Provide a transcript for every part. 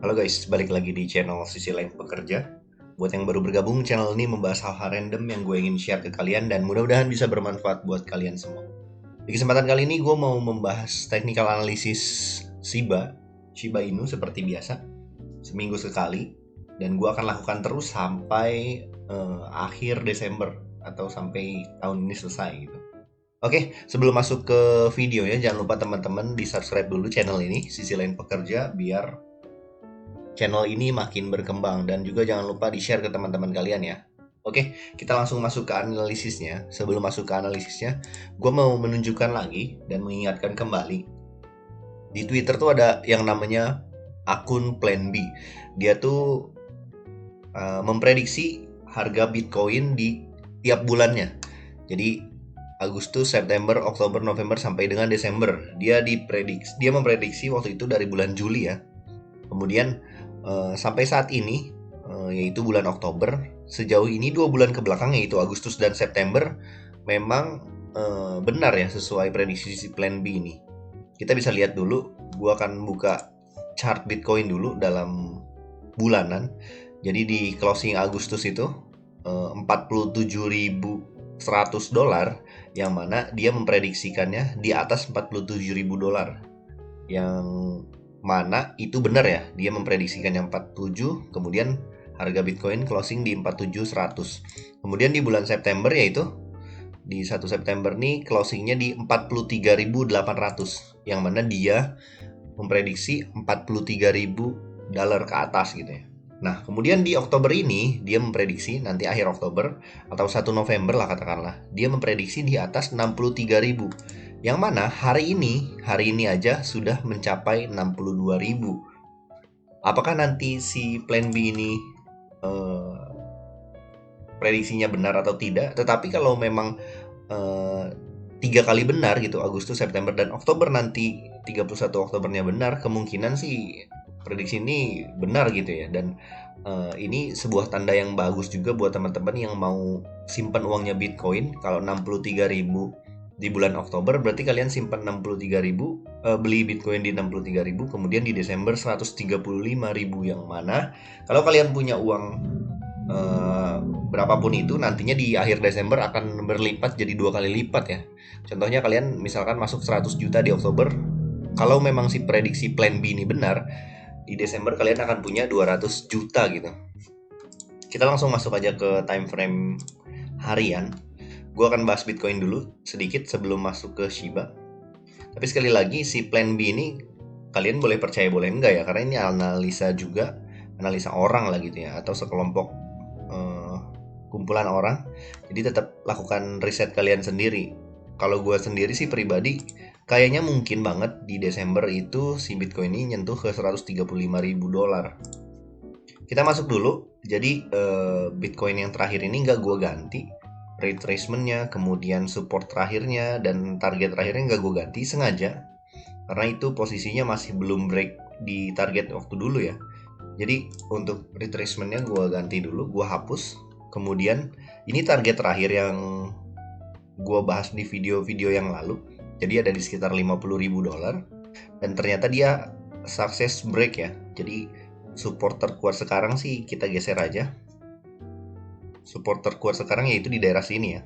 Halo guys, balik lagi di channel Sisi Lain Pekerja. Buat yang baru bergabung, channel ini membahas hal-hal random yang gue ingin share ke kalian dan mudah-mudahan bisa bermanfaat buat kalian semua. Di kesempatan kali ini gue mau membahas technical analisis Shiba Inu seperti biasa, seminggu sekali. Dan gue akan lakukan terus sampai akhir Desember atau sampai tahun ini selesai gitu. Oke, sebelum masuk ke video ya, jangan lupa teman-teman di subscribe dulu channel ini, Sisi Lain Pekerja, biar channel ini makin berkembang, dan juga jangan lupa di-share ke teman-teman kalian ya. Oke, kita langsung masuk ke analisisnya. Sebelum masuk ke analisisnya, gue mau menunjukkan lagi dan mengingatkan kembali. Di Twitter tuh ada yang namanya akun Plan B. Dia tuh memprediksi harga Bitcoin di tiap bulannya. Jadi Agustus, September, Oktober, November sampai dengan Desember. Dia memprediksi waktu itu dari bulan Juli ya. Kemudian sampai saat ini, yaitu bulan Oktober, sejauh ini 2 bulan ke belakang yaitu Agustus dan September memang benar ya sesuai prediksi si Plan B ini. Kita bisa lihat dulu, gua akan buka chart Bitcoin dulu dalam bulanan. Jadi di closing Agustus itu 47.100 dolar, yang mana dia memprediksikannya di atas 47.000 dolar. Yang mana itu benar ya, dia memprediksikan yang 47, kemudian harga Bitcoin closing di 47.100. Kemudian di bulan September, yaitu di 1 September nih closingnya di 43.800, yang mana dia memprediksi 43.000 dolar ke atas gitu ya. Nah, kemudian di Oktober ini dia memprediksi nanti akhir Oktober atau 1 November lah katakanlah, dia memprediksi di atas 63.000. Yang mana hari ini aja sudah mencapai 62.000. Apakah nanti si Plan B ini prediksinya benar atau tidak? Tetapi kalau memang 3 kali benar gitu, Agustus, September, dan Oktober, nanti 31 Oktobernya benar, kemungkinan sih prediksi ini benar gitu ya. Dan ini sebuah tanda yang bagus juga buat teman-teman yang mau simpan uangnya Bitcoin. Kalau 63.000 di bulan Oktober, berarti kalian simpan 63.000, beli Bitcoin di 63.000, kemudian di Desember 135.000, yang mana kalau kalian punya uang berapapun itu, nantinya di akhir Desember akan berlipat jadi 2 kali lipat ya. Contohnya kalian misalkan masuk 100 juta di Oktober, kalau memang si prediksi Plan B ini benar, di Desember kalian akan punya 200 juta gitu. Kita langsung masuk aja ke time frame harian. Gue akan bahas Bitcoin dulu sedikit sebelum masuk ke Shiba. Tapi sekali lagi, si Plan B ini kalian boleh percaya boleh enggak ya, karena ini analisa juga, analisa orang lah gitu ya, atau sekelompok kumpulan orang. Jadi tetap lakukan riset kalian sendiri. Kalau gue sendiri sih pribadi, kayaknya mungkin banget di Desember itu si Bitcoin ini nyentuh ke 135.000 dolar. Kita masuk dulu. Jadi Bitcoin yang terakhir ini nggak gue ganti retracementnya, kemudian support terakhirnya dan target terakhirnya nggak gue ganti sengaja, karena itu posisinya masih belum break di target waktu dulu ya. Jadi untuk retracementnya gue ganti dulu, gue hapus. Kemudian ini target terakhir yang gue bahas di video-video yang lalu, jadi ada di sekitar 50.000 dolar, dan ternyata dia sukses break ya. Jadi support terkuat sekarang sih kita geser aja. Support terkuat sekarang yaitu di daerah sini ya.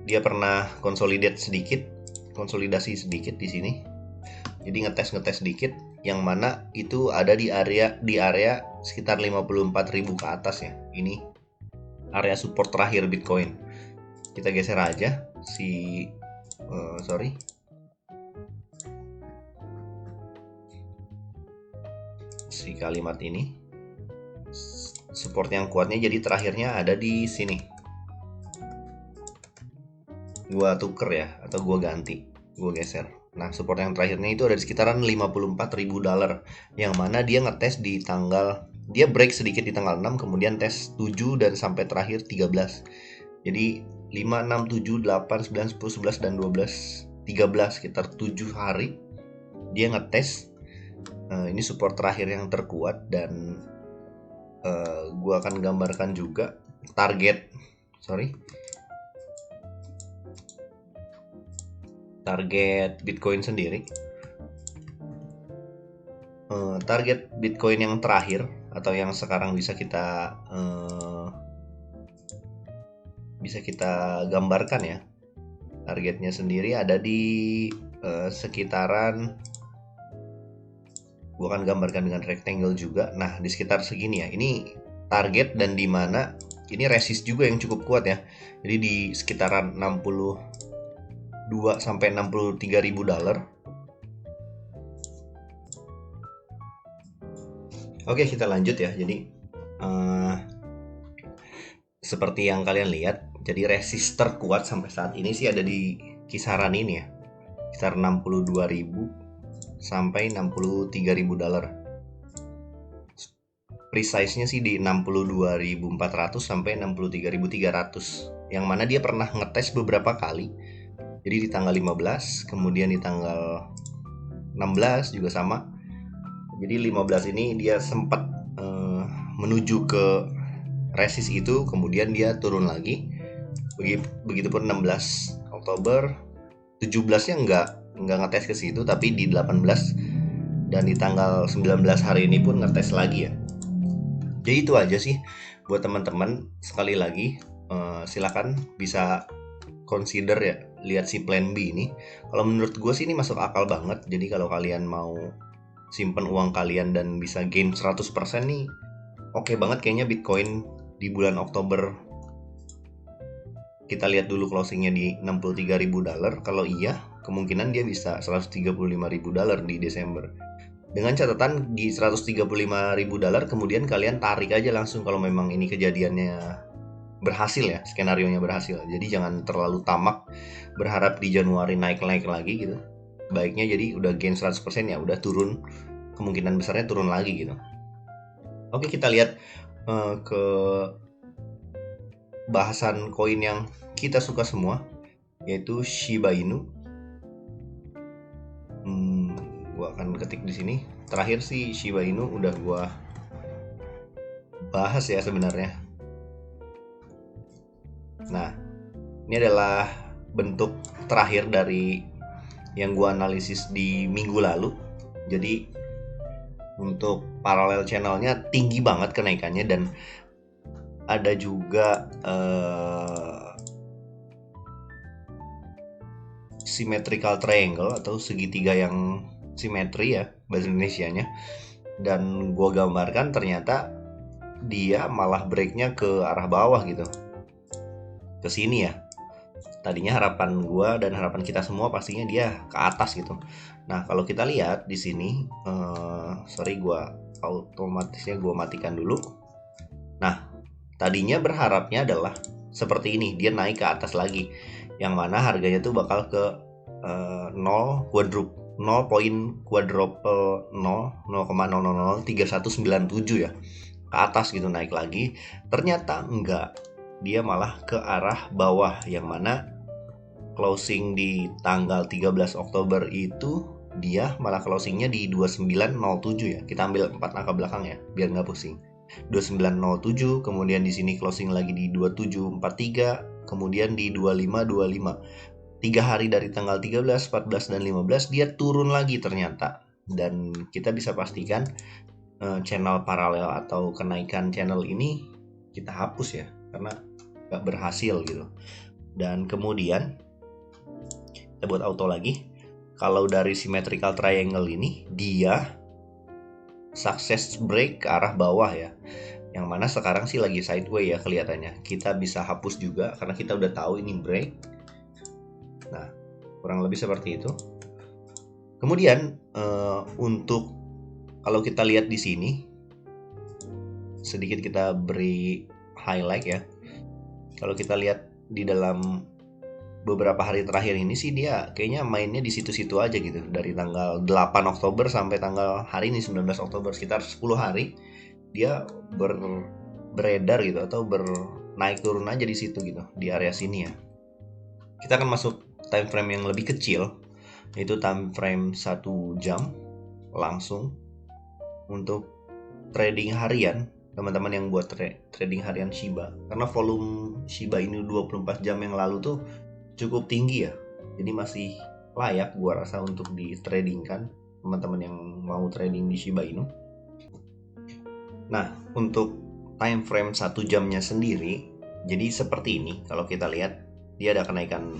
Dia pernah konsolidasi sedikit di sini. Jadi ngetes sedikit, yang mana itu ada di area sekitar 54.000 ke atas ya. Ini area support terakhir Bitcoin. Kita geser aja si kalimat ini. Support yang kuatnya jadi terakhirnya ada di sini. Gua tuker ya, atau gua ganti, gua geser. Nah, support yang terakhirnya itu ada di sekitaran 54.000 dolar, yang mana dia ngetes di tanggal, dia break sedikit di tanggal 6, kemudian tes 7 dan sampai terakhir 13. Jadi 5, 6, 7, 8, 9, 10, 11, dan 12, 13, sekitar 7 hari dia ngetes. Ini support terakhir yang terkuat, dan gue akan gambarkan juga target Bitcoin sendiri. target Bitcoin yang terakhir atau yang sekarang bisa kita gambarkan ya. Targetnya sendiri ada di sekitaran, gua akan gambarkan dengan rectangle juga. Nah, di sekitar segini ya. Ini target dan di mana ini resist juga yang cukup kuat ya. Jadi di sekitaran 62 sampai 63 ribu dolar. Oke, kita lanjut ya. Jadi seperti yang kalian lihat, jadi resist terkuat sampai saat ini sih ada di kisaran ini ya. Sekitar 62.000 sampai 63.000 dolar. Precise-nya sih di 62.400 sampai 63.300. Yang mana dia pernah ngetes beberapa kali. Jadi di tanggal 15, kemudian di tanggal 16 juga sama. Jadi 15 ini dia sempat menuju ke resist itu, kemudian dia turun lagi. Begitupun 16 Oktober, 17-nya nggak ngetes ke situ, tapi di 18 dan di tanggal 19 hari ini pun ngetes lagi ya. Jadi itu aja sih buat teman-teman. Sekali lagi silakan bisa consider ya, lihat si plan B ini. Kalau menurut gue sih ini masuk akal banget. Jadi kalau kalian mau simpen uang kalian dan bisa gain 100% nih, oke banget kayaknya Bitcoin di bulan Oktober. Kita lihat dulu closingnya di 63.000 dolar. Kalau iya, kemungkinan dia bisa 135.000 dolar di Desember. Dengan catatan di 135.000 dolar kemudian kalian tarik aja langsung kalau memang ini kejadiannya berhasil ya, skenarionya berhasil. Jadi jangan terlalu tamak berharap di Januari naik-naik lagi gitu. Baiknya jadi udah gain 100% ya udah turun, kemungkinan besarnya turun lagi gitu. Oke, kita lihat ke bahasan koin yang kita suka semua, yaitu Shiba Inu. Gua akan ketik di sini. Terakhir sih Shiba Inu udah gua bahas ya sebenarnya. Nah, ini adalah bentuk terakhir dari yang gua analisis di minggu lalu. Jadi untuk parallel channelnya tinggi banget kenaikannya, dan ada juga symmetrical triangle atau segitiga yang simetri ya bahasa Indonesianya. Dan gue gambarkan ternyata dia malah breaknya ke arah bawah gitu, ke sini ya. Tadinya harapan gue dan harapan kita semua pastinya dia ke atas gitu. Nah kalau kita lihat di sini, sorry gue otomatisnya gue matikan dulu. Nah tadinya berharapnya adalah seperti ini, dia naik ke atas lagi, yang mana harganya tuh bakal ke 0 quadruple 0,0003197 ya, ke atas gitu, naik lagi. Ternyata enggak, dia malah ke arah bawah, yang mana closing di tanggal 13 Oktober itu dia malah closingnya di 2907 ya. Kita ambil 4 angka belakang ya biar nggak pusing. 2907, kemudian di sini closing lagi di 2743, kemudian di 2525. 3 hari dari tanggal 13, 14 dan 15 dia turun lagi ternyata. Dan kita bisa pastikan channel paralel atau kenaikan channel ini kita hapus ya, karena nggak berhasil gitu. Dan kemudian kita buat auto lagi. Kalau dari symmetrical triangle ini dia sukses break ke arah bawah ya, yang mana sekarang sih lagi sideways ya kelihatannya. Kita bisa hapus juga karena kita udah tahu ini break. Nah kurang lebih seperti itu. Kemudian untuk kalau kita lihat di sini sedikit kita beri highlight ya. Kalau kita lihat di dalam beberapa hari terakhir ini sih dia kayaknya mainnya di situ-situ aja gitu. Dari tanggal 8 Oktober sampai tanggal hari ini 19 Oktober, sekitar 10 hari dia beredar gitu atau bernaik turun aja di situ gitu, di area sini ya. Kita akan masuk time frame yang lebih kecil, yaitu time frame 1 jam langsung untuk trading harian. Teman-teman yang buat trading harian Shiba, karena volume Shiba ini 24 jam yang lalu tuh cukup tinggi ya, jadi masih layak gua rasa untuk di tradingkan. teman-teman yang mau trading di Shiba Inu. Nah, untuk time frame 1 jamnya sendiri, jadi seperti ini. Kalau kita lihat, dia ada kenaikan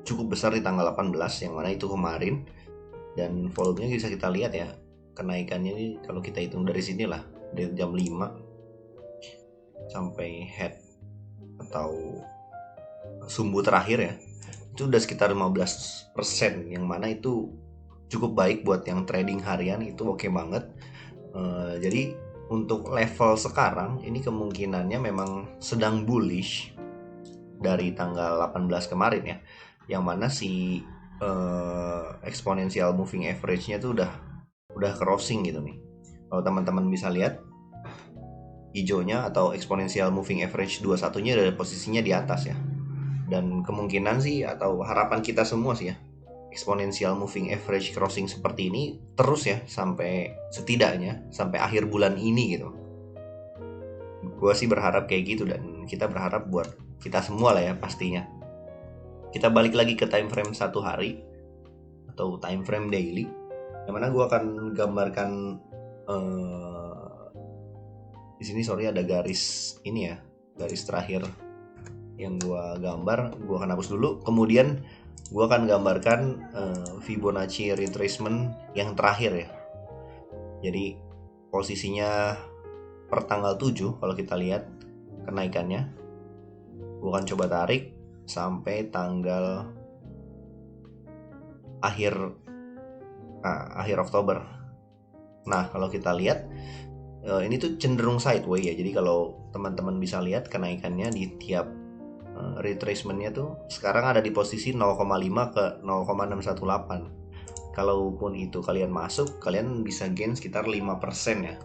cukup besar di tanggal 18, yang mana itu kemarin. Dan volumenya bisa kita lihat ya, kenaikannya ini kalau kita hitung dari sini lah, dari jam 5 sampai head atau sumbu terakhir ya, itu udah sekitar 15%, yang mana itu cukup baik buat yang trading harian, itu oke banget. Jadi untuk level sekarang ini kemungkinannya memang sedang bullish dari tanggal 18 kemarin ya, yang mana si exponential moving average-nya tuh udah crossing gitu nih. Kalau teman-teman bisa lihat, hijaunya atau exponential moving average 21-nya ada posisinya di atas ya. Dan kemungkinan sih, atau harapan kita semua sih ya, exponential moving average crossing seperti ini terus ya sampai setidaknya sampai akhir bulan ini gitu. Gue sih berharap kayak gitu, dan kita berharap buat kita semua lah ya pastinya. Kita balik lagi ke time frame 1 hari atau time frame daily, yang mana gue akan gambarkan di sini ada garis ini ya, garis terakhir yang gue gambar. Gue akan hapus dulu, kemudian gue akan gambarkan Fibonacci retracement yang terakhir ya. Jadi posisinya per tanggal 7 kalau kita lihat kenaikannya, gue akan coba tarik sampai tanggal akhir Oktober. Nah, kalau kita lihat ini tuh cenderung sideways ya. Jadi kalau teman-teman bisa lihat kenaikannya di tiap retracementnya tuh sekarang ada di posisi 0,5 ke 0,618. Kalaupun itu kalian masuk, kalian bisa gain sekitar 5% ya,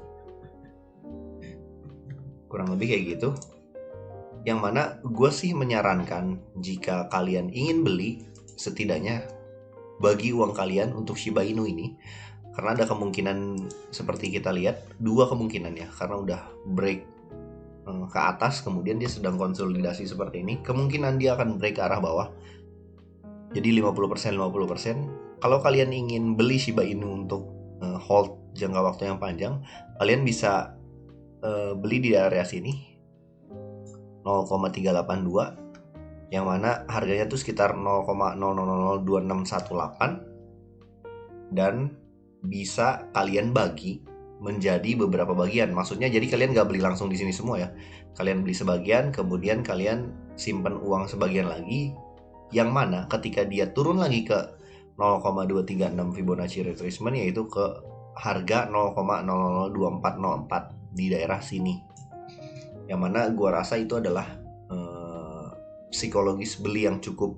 kurang lebih kayak gitu. Yang mana gue sih menyarankan, jika kalian ingin beli, setidaknya bagi uang kalian untuk Shiba Inu ini, karena ada kemungkinan seperti kita lihat, 2 kemungkinan ya, karena udah break ke atas, kemudian dia sedang konsolidasi seperti ini, kemungkinan dia akan break ke arah bawah. Jadi 50%. Kalau kalian ingin beli Shiba Inu untuk hold jangka waktu yang panjang, kalian bisa beli di area sini 0,382, yang mana harganya tuh sekitar 0,000218, dan bisa kalian bagi menjadi beberapa bagian. Maksudnya jadi kalian gak beli langsung di sini semua ya. Kalian beli sebagian, kemudian kalian simpan uang sebagian lagi, yang mana ketika dia turun lagi ke 0,236 Fibonacci retracement, yaitu ke harga 0,002404 di daerah sini. Yang mana gua rasa itu adalah psikologis beli yang cukup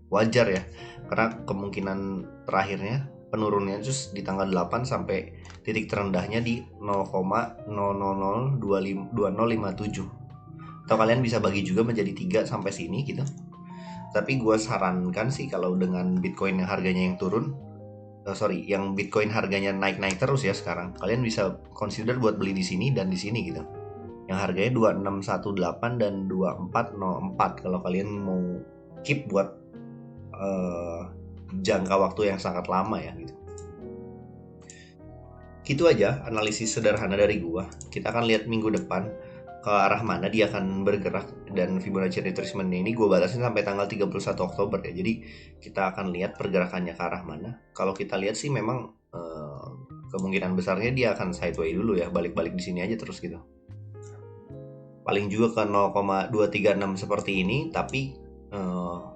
wajar ya. Karena kemungkinan terakhirnya penurunnya terus di tanggal 8 sampai titik terendahnya di 0,0002057. Atau kalian bisa bagi juga menjadi 3 sampai sini gitu. Tapi gue sarankan sih, kalau dengan Bitcoin yang harganya yang turun, yang Bitcoin harganya naik terus ya sekarang, kalian bisa consider buat beli di sini dan di sini gitu. Yang harganya 2618 dan 2404 kalau kalian mau keep buat jangka waktu yang sangat lama ya gitu. Gitu aja analisis sederhana dari gua. Kita akan lihat minggu depan ke arah mana dia akan bergerak, dan Fibonacci retracement ini gua batasin sampai tanggal 31 Oktober ya. Jadi kita akan lihat pergerakannya ke arah mana. Kalau kita lihat sih memang kemungkinan besarnya dia akan sideways dulu ya, balik-balik di sini aja terus gitu. Paling juga ke 0,236 seperti ini, tapi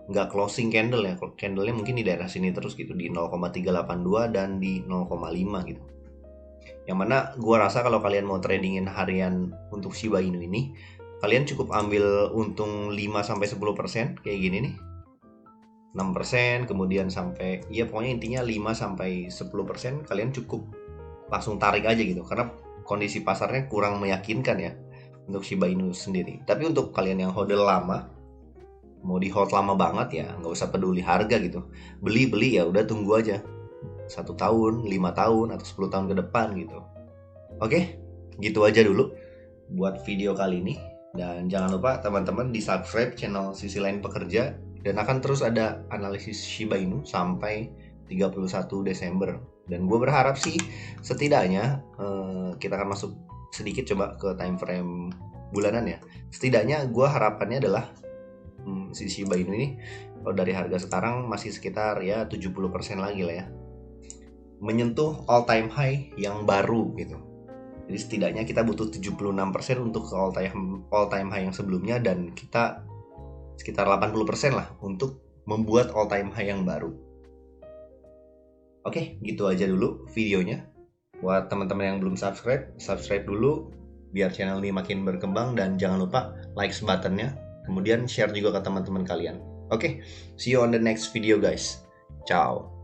nggak closing candle ya. Candlenya mungkin di daerah sini terus gitu, di 0,382 dan di 0,5 gitu. Yang mana gue rasa kalau kalian mau tradingin harian untuk Shiba Inu ini, kalian cukup ambil untung 5-10% kayak gini nih, 6%, kemudian sampai ya pokoknya intinya 5-10%, kalian cukup langsung tarik aja gitu, karena kondisi pasarnya kurang meyakinkan ya untuk Shiba Inu sendiri. Tapi untuk kalian yang hodl lama, mau di hold lama banget ya, nggak usah peduli harga gitu, beli ya udah, tunggu aja 1 tahun, 5 tahun, atau 10 tahun ke depan gitu. Oke, gitu aja dulu buat video kali ini. Dan jangan lupa teman-teman di subscribe channel Sisi Lain Pekerja, dan akan terus ada analisis Shiba Inu sampai 31 Desember. Dan gue berharap sih setidaknya kita akan masuk sedikit coba ke time frame bulanan ya. Setidaknya gue harapannya adalah si Shiba Inu ini kalau dari harga sekarang masih sekitar ya 70% lagi lah ya, menyentuh all time high yang baru gitu. Jadi setidaknya kita butuh 76% untuk ke all time high yang sebelumnya, dan kita sekitar 80% lah untuk membuat all time high yang baru. Oke, gitu aja dulu videonya. Buat teman-teman yang belum subscribe dulu biar channel ini makin berkembang, dan jangan lupa like buttonnya, kemudian share juga ke teman-teman kalian. Oke, see you on the next video guys. Ciao.